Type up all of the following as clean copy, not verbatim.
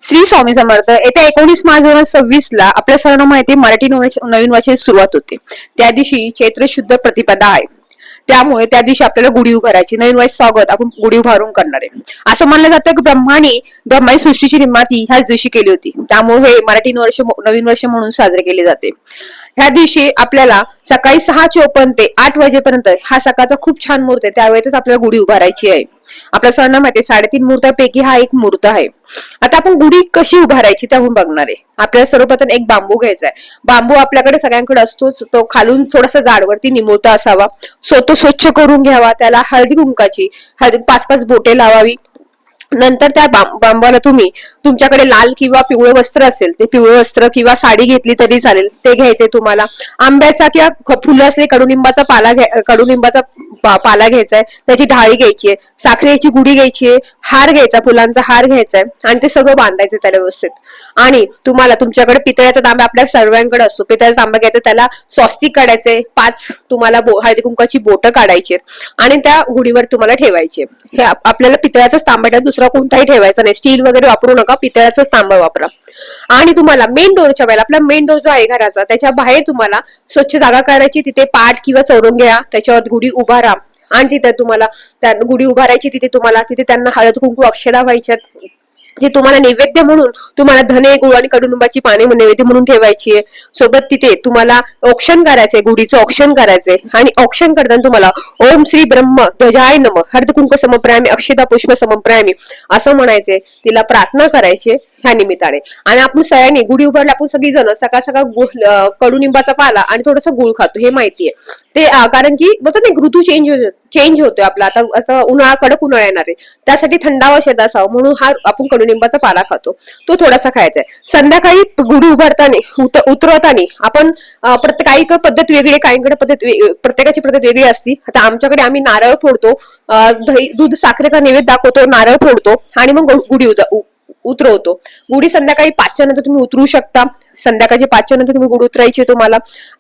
श्री स्वामी समर्थ. येत्या 19 मार्च 2026 आपल्या सर्वांना माहिती मराठी नवीन वर्षाची सुरुवात होते. त्या दिवशी चैत्र शुद्ध प्रतिपदा आहे. त्यामुळे त्या दिवशी आपल्याला गुढी उभारायची, नवीन वर्ष स्वागत आपण गुढी उभारून करणार आहे. असं मानलं जातं की ब्रह्माने सृष्टीची निर्मिती ह्याच दिवशी केली होती. त्यामुळे हे मराठी नवीन वर्ष म्हणून साजरे केले जाते. ह्या दिवशी आपल्याला सकाळी 6:54 ते 8 वाजेपर्यंत हा सकाळचा खूप छान मुहूर्त आहे. त्यावेळेस आपल्याला गुढी उभारायची आहे. आपल्या सर्वांना माहिती आहे 3.5 मुहूर्तापैकी हा एक मुहूर्त आहे. आता आपण गुढी कशी उभारायची त्याहून बघणार आहे. आपल्याला सर्वप्रथम एक बांबू घ्यायचा आहे. बांबू आपल्याकडे सगळ्यांकडे असतोच. तो खालून थोडासा जाडवरती निमुळता असावा. तो स्वच्छ करून घ्यावा. त्याला हळदी कुंकाची 5-5 बोटे लावावी. नंतर त्या बांबाला तुम्ही तुमच्याकडे लाल किंवा पिवळे वस्त्र असेल ते पिवळे वस्त्र किंवा साडी घेतली तरी चालेल ते घ्यायचे तुम्हाला. आंब्याचा किंवा फुलं असले कडुलिंबाचा पाला घ्यायचा आहे. त्याची ढाळी घ्यायची आहे. साखरेची गुढी घ्यायची आहे. हार घ्यायचा, फुलांचा हार घ्यायचा आहे आणि ते सगळं बांधायचं त्याला व्यवस्थित. आणि तुम्हाला तुमच्याकडे पितळ्याचा तांबा आपल्या सर्वांकडे असतो. पितळ्याचा तांबा घ्यायचा, त्याला स्वस्तिक काढायचे. 5 तुम्हाला हळदी कुंकाची बोटं काढायची आणि त्या गुढीवर तुम्हाला ठेवायचे. हे आपल्याला पितळ्याचाच तांबा, दुसरा कोणताही ठेवायचा नाही. स्टील वगैरे वापरू नका, पितळ्याचाच तांबा वापरा. आणि तुम्हाला मेन डोरच्या वेळेला आपला मेन डोर जो आहे घराचा त्याच्या बाहेर तुम्हाला स्वच्छ जागा करायची. तिथे पाट किंवा चौरंग घ्या, त्याच्यावर गुढी उभारा आणि तिथे तुम्हाला त्या गुढी उभारायची. तिथे त्यांना हळद कुंकू अक्षदा व्हायच्यात. ते तुम्हाला नैवेद्य म्हणून तुम्हाला धने, गुळ आणि कडुनिंबाची पाने नैवेद्य म्हणून ठेवायची आहे. सोबत तिथे तुम्हाला औक्षण करायचंय, गुढीचं औक्षण करायचंय. आणि औक्षण करताना तुम्हाला ओम श्री ब्रह्म ध्वजाय नमः हळद कुंकू समप्रायामी अक्षता पुष्प समप्रायामी असं म्हणायचंय. तिला प्रार्थना करायची ह्या निमित्ताने. आणि आपण सगळ्यांनी गुढी उभारला, आपण सगळी जण सकाळ सकाळ कडुनिंबाचा पाला आणि थोडस गुळ खातो, हे माहितीये. ते कारण की बोलतो ना ऋतू चेंज होतोय आपला. आता उन्हाळा, कडक उन्हाळा येणार आहे, त्यासाठी थंडावा शेत असावा म्हणून हा आपण कडुनिंबाचा पाला खातो, तो थोडासा खायचा आहे. संध्याकाळी गुढी उभारताना उतरवताना आपण काही पद्धत वेगळी आहे, काहींकडे प्रत्येकाची पद्धत वेगळी असते. आता आमच्याकडे आम्ही नारळ फोडतो, दूध साखरेचा नैवेद्य दाखवतो, नारळ फोडतो आणि मग गुढी उतरवतो. गुढी संध्याकाळी 5च्या नंतर तुम्ही उतरू शकता. संध्याकाळची 5च्या नंतर तुम्ही गुढी उतरायची तुम्हाला.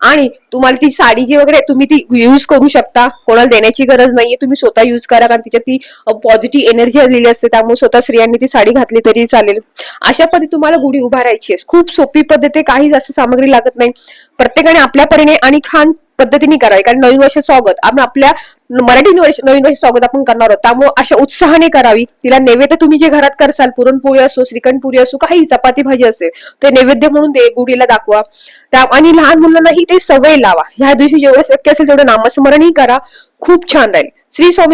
आणि तुम्हाला ती साडी जी वगैरे तुम्ही ती युज करू शकता, कोणाला देण्याची गरज नाहीये. तुम्ही स्वतः युज करा, कारण तिच्यात ती पॉझिटिव्ह एनर्जी आलेली असते. त्यामुळे स्वतः स्त्रियांनी ती साडी घातली तरी चालेल. अशा पद्धती तुम्हाला गुढी उभारायची आहे. खूप सोपी पद्धत आहे, काही जास्त सामग्री लागत नाही. प्रत्येकाने आपल्या परीने आणि खान पद्धतीने करावी, कारण नवीन वर्ष स्वागत आपण आपल्या मराठी नवीन वर्ष स्वागत आपण करणार आहोत. त्यामुळे अशा उत्साहाने करावी. तिला नैवेद्य तुम्ही जे घरात करसाल, पुरणपोळी असो, श्रीखंड असो, काही चपाती भाजी असेल ते नैवेद्य म्हणून गुढीला दाखवा. आणि लहान मुलांनाही ते सवय लावा. ह्या दिवशी जेवढं शक्य असेल तेवढं नामस्मरणही करा. खूप छान राहील. श्री स्वामी